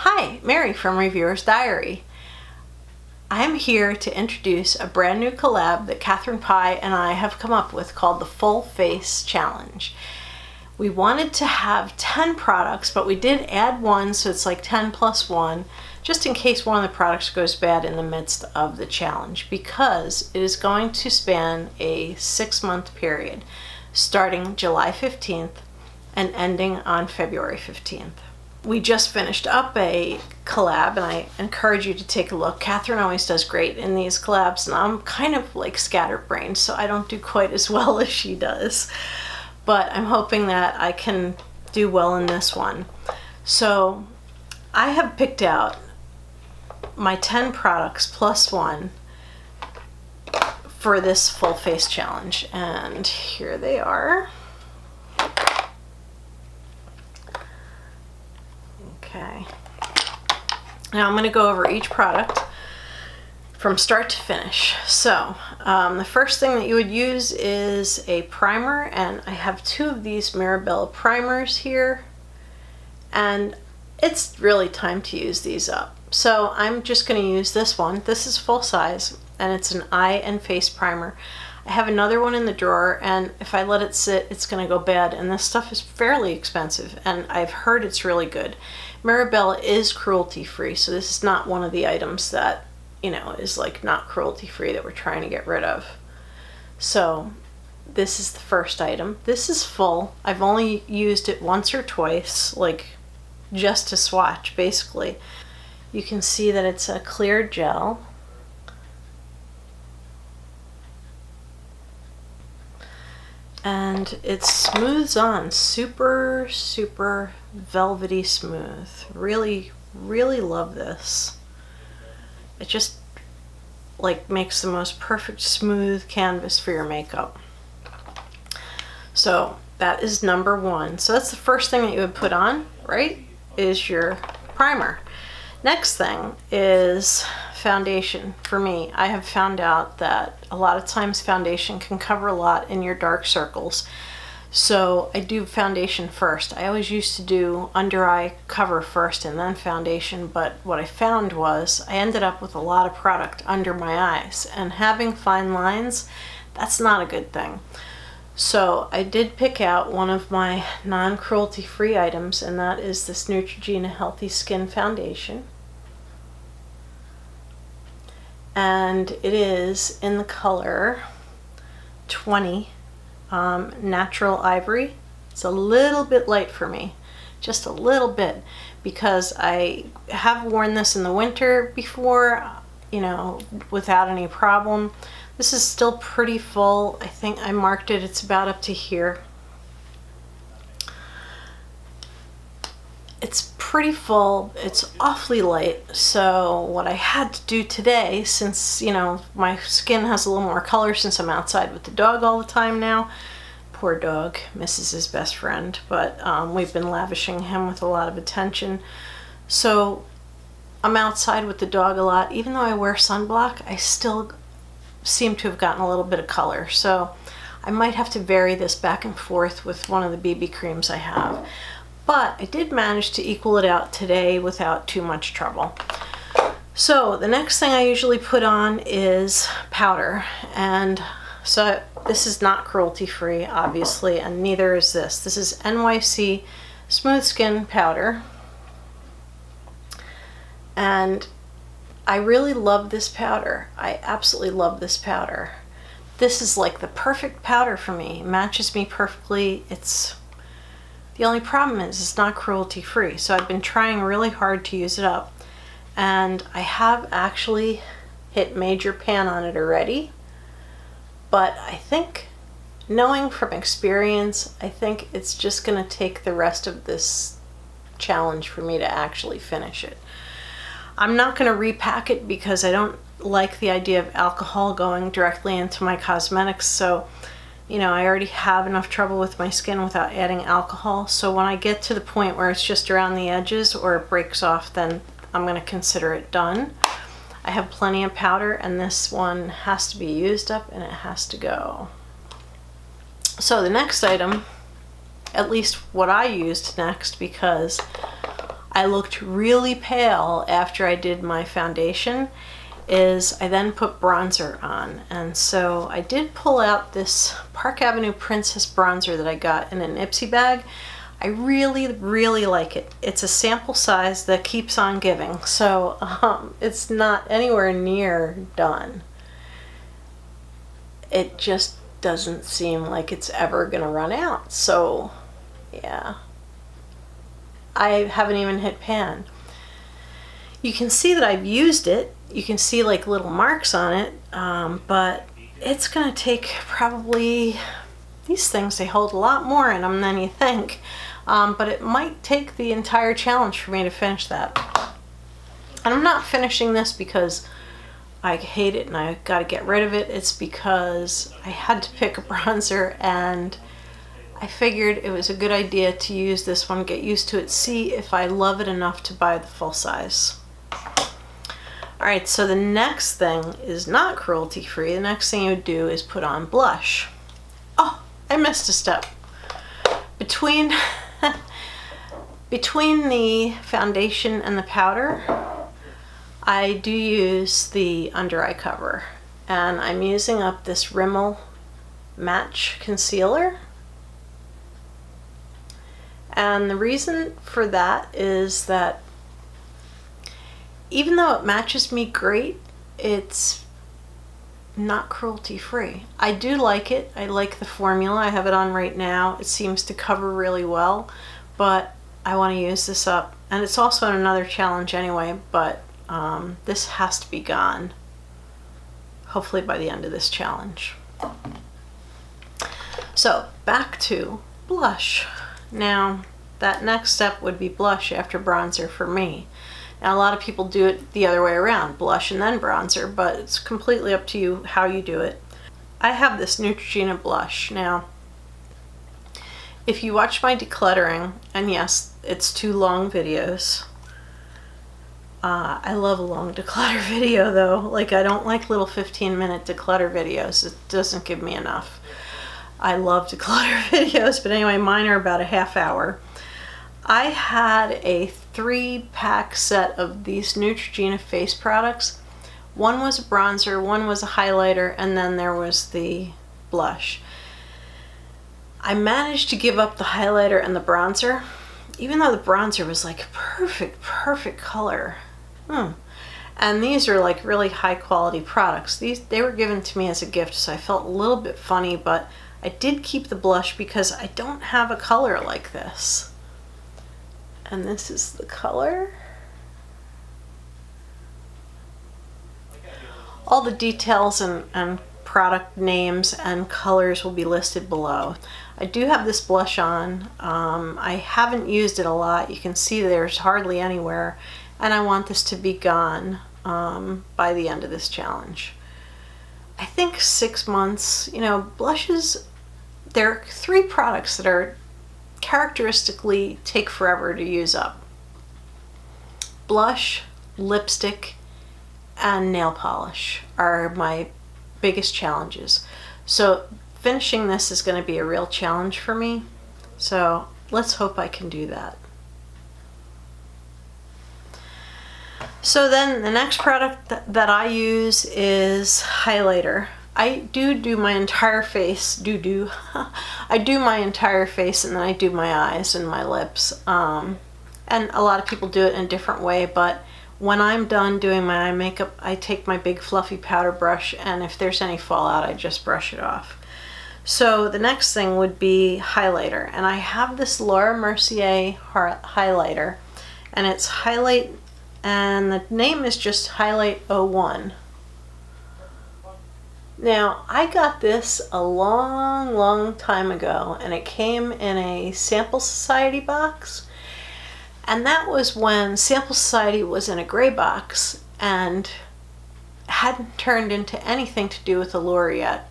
Hi, Mary from Reviewer's Diary. I am here to introduce a brand new collab that Kathrin Pi and I have come up with called the Full Face Challenge. We wanted to have 10 products, but we did add one, so it's like 10 plus 1, just in case one of the products goes bad in the midst of the challenge, because it is going to span a 6-month period, starting July 15th and ending on February 15th. We just finished up a collab, and I encourage you to take a look. Kathrin always does great in these collabs, and I'm kind of like scatterbrained, so I don't do quite as well as she does. But I'm hoping that I can do well in this one. So I have picked out my 10 products plus 1 for this full face challenge, and here they are. Okay, now I'm going to go over each product from start to finish. So the first thing that you would use is a primer, and I have 2 of these Mirabella primers here, and it's really time to use these up. So I'm just going to use this one. This is full size, and it's an eye and face primer. I have another one in the drawer, and if I let it sit, it's going to go bad, and this stuff is fairly expensive, and I've heard it's really good. Mirabella is cruelty-free, so this is not one of the items that, you know, is like not cruelty-free that we're trying to get rid of. So this is the first item. This is full. I've only used it once or twice, like just to swatch, basically. You can see that it's a clear gel. And it smooths on super velvety smooth. Really love this. It just like makes the most perfect smooth canvas for your makeup. So that is number 1. So that's the first thing that you would put on, right? Is your primer. Next thing is foundation. For me, I have found out that a lot of times foundation can cover a lot in your dark circles. So I do foundation first. I always used to do under eye cover first and then foundation, but what I found was I ended up with a lot of product under my eyes, and having fine lines, that's not a good thing. So I did pick out one of my non-cruelty free items, and that is this Neutrogena Healthy Skin Foundation. And it is in the color 20, Natural Ivory. It's a little bit light for me, just a little bit, because I have worn this in the winter before, you know, without any problem. This is still pretty full. I think I marked it, it's about up to here. It's pretty full, it's awfully light, so what I had to do today, since, you know, my skin has a little more color since I'm outside with the dog all the time now. Poor dog, misses his best friend, but we've been lavishing him with a lot of attention. So I'm outside with the dog a lot. Even though I wear sunblock, I still seem to have gotten a little bit of color. So I might have to vary this back and forth with one of the BB creams I have. But I did manage to equal it out today without too much trouble. So the next thing I usually put on is powder. And so this is not cruelty free, obviously, and neither is this. This is NYC Smooth Skin Powder. And I really love this powder. I absolutely love this powder. This is like the perfect powder for me. It matches me perfectly. The only problem is it's not cruelty free, so I've been trying really hard to use it up, and I have actually hit major pan on it already, but I think, knowing from experience, I think it's just going to take the rest of this challenge for me to actually finish it. I'm not going to repack it because I don't like the idea of alcohol going directly into my cosmetics, so you know, I already have enough trouble with my skin without adding alcohol. So when I get to the point where it's just around the edges or it breaks off, then I'm going to consider it done. I have plenty of powder, and this one has to be used up and it has to go. So the next item, at least what I used next, because I looked really pale after I did my foundation is I then put bronzer on. And so I did pull out this Park Avenue Princess bronzer that I got in an Ipsy bag. I really, really like it. It's a sample size that keeps on giving, so it's not anywhere near done. It just doesn't seem like it's ever gonna run out, so yeah. I haven't even hit pan. You can see that I've used it. You can see like little marks on it, but it's gonna take probably, these things, they hold a lot more in them than you think. But it might take the entire challenge for me to finish that. And I'm not finishing this because I hate it and I gotta get rid of it. It's because I had to pick a bronzer and I figured it was a good idea to use this one, get used to it, see if I love it enough to buy the full size. Alright, so the next thing is not cruelty free. The next thing you would do is put on blush. Oh, I missed a step. Between the foundation and the powder, I do use the under eye cover, and I'm using up this Rimmel Match Concealer. And the reason for that is that even though it matches me great, it's not cruelty free. I do like it. I like the formula. I have it on right now. It seems to cover really well, but I want to use this up. And it's also another challenge anyway, but this has to be gone hopefully by the end of this challenge. So back to blush. Now that next step would be blush after bronzer for me. Now a lot of people do it the other way around, blush and then bronzer, but it's completely up to you how you do it. I have this Neutrogena blush. Now, if you watch my decluttering, and yes, it's 2 long videos. I love a long declutter video though. Like, I don't like little 15-minute declutter videos. It doesn't give me enough. I love declutter videos, but anyway, mine are about a half hour. I had a 3-pack set of these Neutrogena face products. One was a bronzer, one was a highlighter, and then there was the blush. I managed to give up the highlighter and the bronzer, even though the bronzer was like perfect color. And these are like really high quality products. They were given to me as a gift, so I felt a little bit funny, but I did keep the blush because I don't have a color like this. And this is the color. All the details and product names and colors will be listed below. I do have this blush on. I haven't used it a lot. You can see there's hardly anywhere, and I want this to be gone by the end of this challenge. I think 6 months. You know, blushes, there are 3 products that are characteristically take forever to use up. Blush, lipstick, and nail polish are my biggest challenges. So finishing this is going to be a real challenge for me. So let's hope I can do that. So then the next product that I use is highlighter. I do my entire face, I do my entire face, and then I do my eyes and my lips. And a lot of people do it in a different way, but when I'm done doing my eye makeup, I take my big fluffy powder brush, and if there's any fallout, I just brush it off. So the next thing would be highlighter, and I have this Laura Mercier highlighter, and it's Highlight, and the name is just Highlight 01. Now, I got this a long time ago, and it came in a Sample Society box, and that was when Sample Society was in a gray box and hadn't turned into anything to do with Allure yet.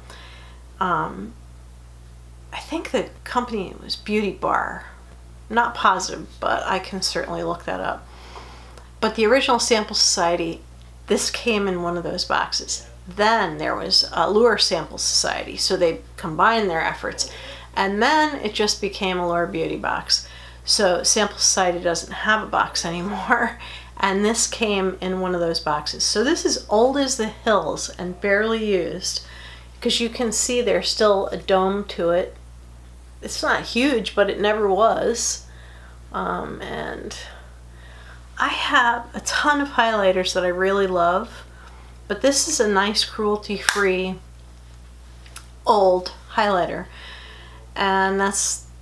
I think the company was Beauty Bar. Not positive, but I can certainly look that up. But the original Sample Society, this came in one of those boxes. Then there was Allure Sample Society, so they combined their efforts. And then it just became Allure Beauty Box. So Sample Society doesn't have a box anymore. And this came in one of those boxes. So this is old as the hills and barely used, because you can see there's still a dome to it. It's not huge, but it never was. And I have a ton of highlighters that I really love, but this is a nice cruelty-free old highlighter. And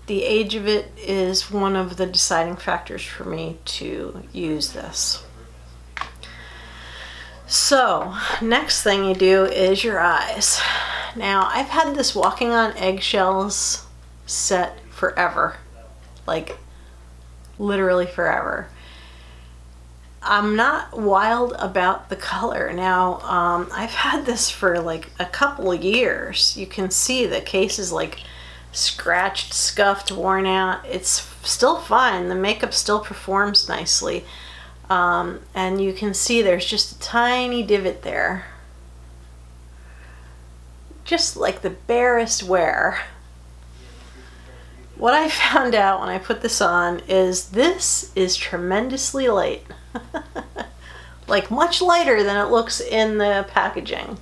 the age of it is one of the deciding factors for me to use this. So, next thing you do is your eyes. Now, I've had this Walking on Eggshells set forever. Like, literally forever. I'm not wild about the color. Now, I've had this for like a couple of years. You can see the case is like scratched, scuffed, worn out. It's still fine. The makeup still performs nicely. And you can see there's just a tiny divot there. Just like the barest wear. What I found out when I put this on is this is tremendously light. Like much lighter than it looks in the packaging.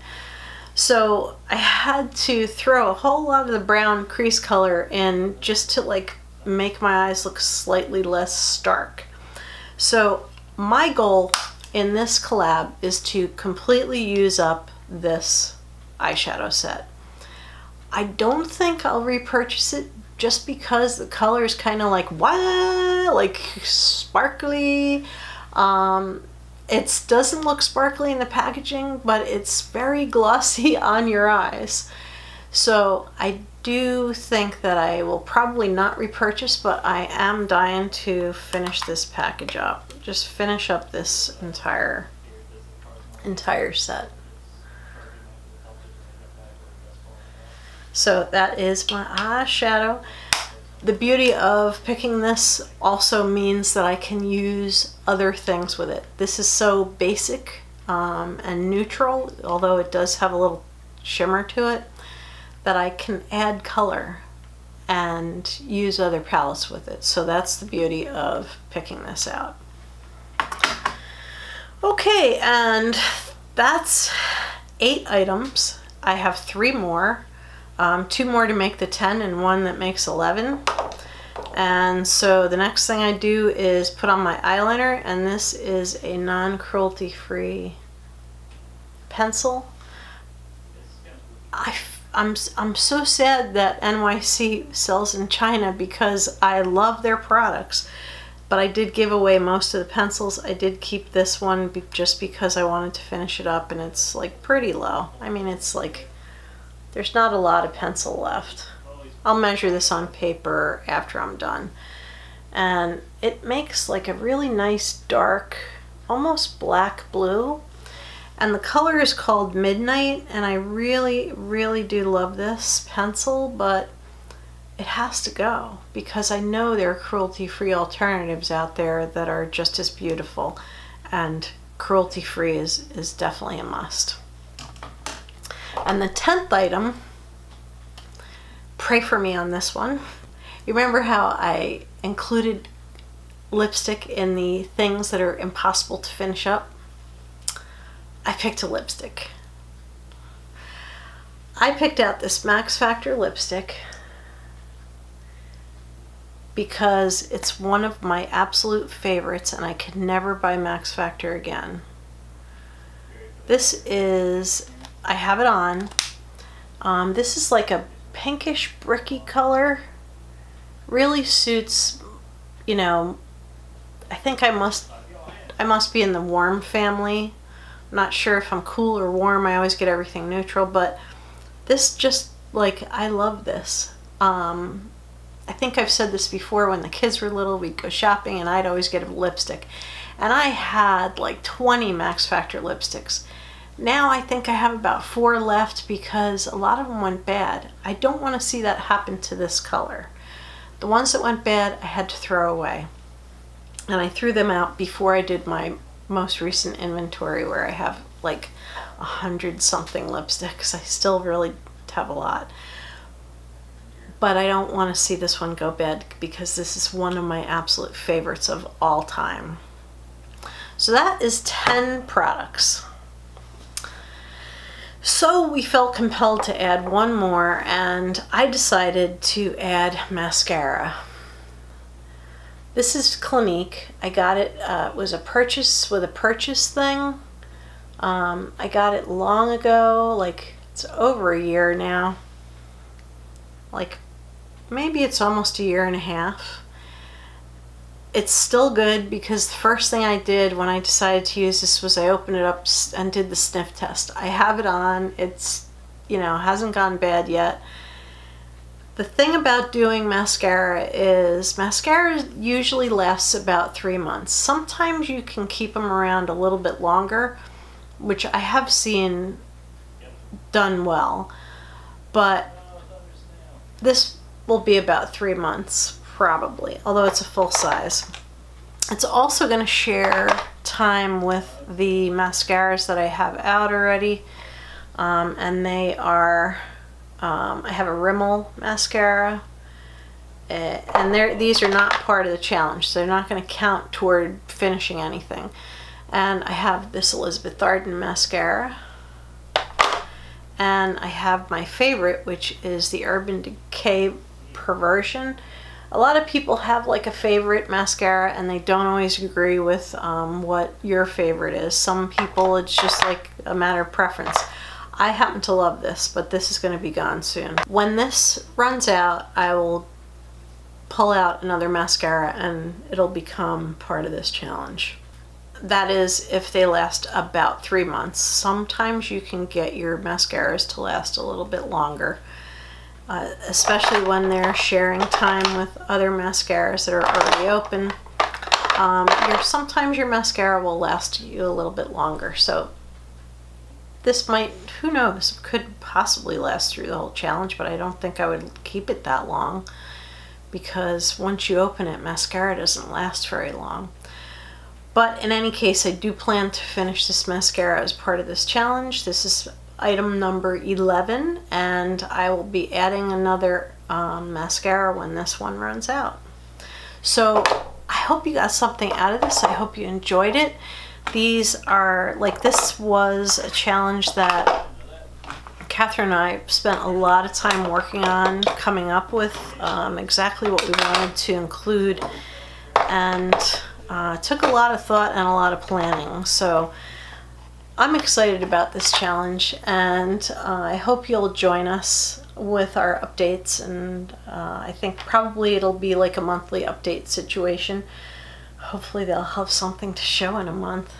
So I had to throw a whole lot of the brown crease color in just to like make my eyes look slightly less stark. So my goal in this collab is to completely use up this eyeshadow set. I don't think I'll repurchase it just because the color is kind of like, what? Like sparkly. It doesn't look sparkly in the packaging, but it's very glossy on your eyes. So I do think that I will probably not repurchase, but I am dying to finish this package up. Just finish up this entire set. So that is my eyeshadow. The beauty of picking this also means that I can use other things with it. This is so basic and neutral, although it does have a little shimmer to it, that I can add color and use other palettes with it. So that's the beauty of picking this out. Okay, and that's 8 items. I have 3 more. 2 more to make the 10 and 1 that makes 11. And so the next thing I do is put on my eyeliner, and this is a non-cruelty free pencil. I'm so sad that NYC sells in China because I love their products, but I did give away most of the pencils. I did keep this one just because I wanted to finish it up, and it's like pretty low. I mean, it's like there's not a lot of pencil left. I'll measure this on paper after I'm done. And it makes like a really nice dark, almost black blue. And the color is called Midnight, and I really, really do love this pencil, but it has to go because I know there are cruelty-free alternatives out there that are just as beautiful, and cruelty-free is definitely a must. And the 10th item, pray for me on this one. You remember how I included lipstick in the things that are impossible to finish up? I picked a lipstick. I picked out this Max Factor lipstick because it's one of my absolute favorites and I could never buy Max Factor again. This is, I have it on. This is like a pinkish bricky color. Really suits, you know, I think I must be in the warm family. I'm not sure if I'm cool or warm. I always get everything neutral, but this just, like, I love this. I think I've said this before, when the kids were little, we'd go shopping and I'd always get a lipstick. And I had like 20 Max Factor lipsticks. Now I think I have about 4 left because a lot of them went bad. I don't want to see that happen to this color. The ones that went bad, I had to throw away. And I threw them out before I did my most recent inventory where I have like 100 something lipsticks. I still really have a lot. but I don't want to see this one go bad because this is one of my absolute favorites of all time. So that is 10 products. So we felt compelled to add one more, and I decided to add mascara. This is Clinique. I got it, it was a purchase with a purchase thing. I got it long ago, like it's over a year now. Like maybe it's almost a year and a half. It's still good because the first thing I did when I decided to use this was I opened it up and did the sniff test. I have it on. It's, you know, hasn't gone bad yet. The thing about doing mascara is mascara usually lasts about 3 months. Sometimes you can keep them around a little bit longer, which I have seen done well, but this will be about 3 months probably, although it's a full size. It's also going to share time with the mascaras that I have out already, and they are I have a Rimmel mascara, and these are not part of the challenge, so they're not going to count toward finishing anything. And I have this Elizabeth Arden mascara, and I have my favorite, which is the Urban Decay Perversion. A lot of people have like a favorite mascara and they don't always agree with what your favorite is. Some people it's just like a matter of preference. I happen to love this, but this is going to be gone soon. When this runs out, I will pull out another mascara and it'll become part of this challenge. That is if they last about 3 months. Sometimes you can get your mascaras to last a little bit longer. Especially when they're sharing time with other mascaras that are already open. Sometimes your mascara will last you a little bit longer, so this might, who knows, could possibly last through the whole challenge, but I don't think I would keep it that long because once you open it, mascara doesn't last very long. But in any case, I do plan to finish this mascara as part of this challenge. This is item number 11, and I will be adding another mascara when this one runs out. So I hope you got something out of this. I hope you enjoyed it. These are, like, this was a challenge that Kathrin and I spent a lot of time working on, coming up with exactly what we wanted to include, and took a lot of thought and a lot of planning. So I'm excited about this challenge, and I hope you'll join us with our updates, and I think probably it'll be like a monthly update situation. Hopefully they'll have something to show in a month.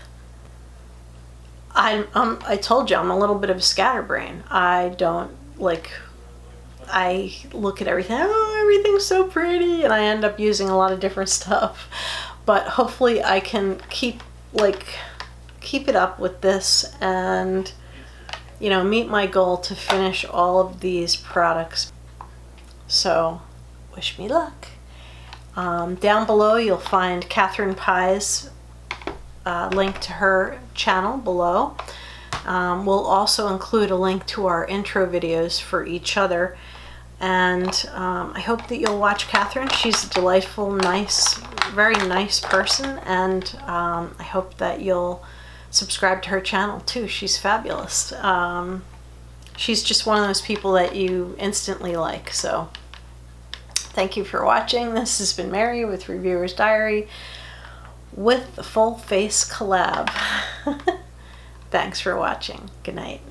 I told you I'm a little bit of a scatterbrain. I look at everything, oh, everything's so pretty, and I end up using a lot of different stuff. But hopefully I can keep it up with this and, you know, meet my goal to finish all of these products. So wish me luck. Down below you'll find Kathrin Pi's link to her channel below. We'll also include a link to our intro videos for each other, and I hope that you'll watch Kathrin. She's a delightful, nice, very nice person, and I hope that you'll subscribe to her channel too. She's fabulous. She's just one of those people that you instantly like. So thank you for watching. This has been Mary with Reviewer's Diary with the Full Face Collab. Thanks for watching. Good night.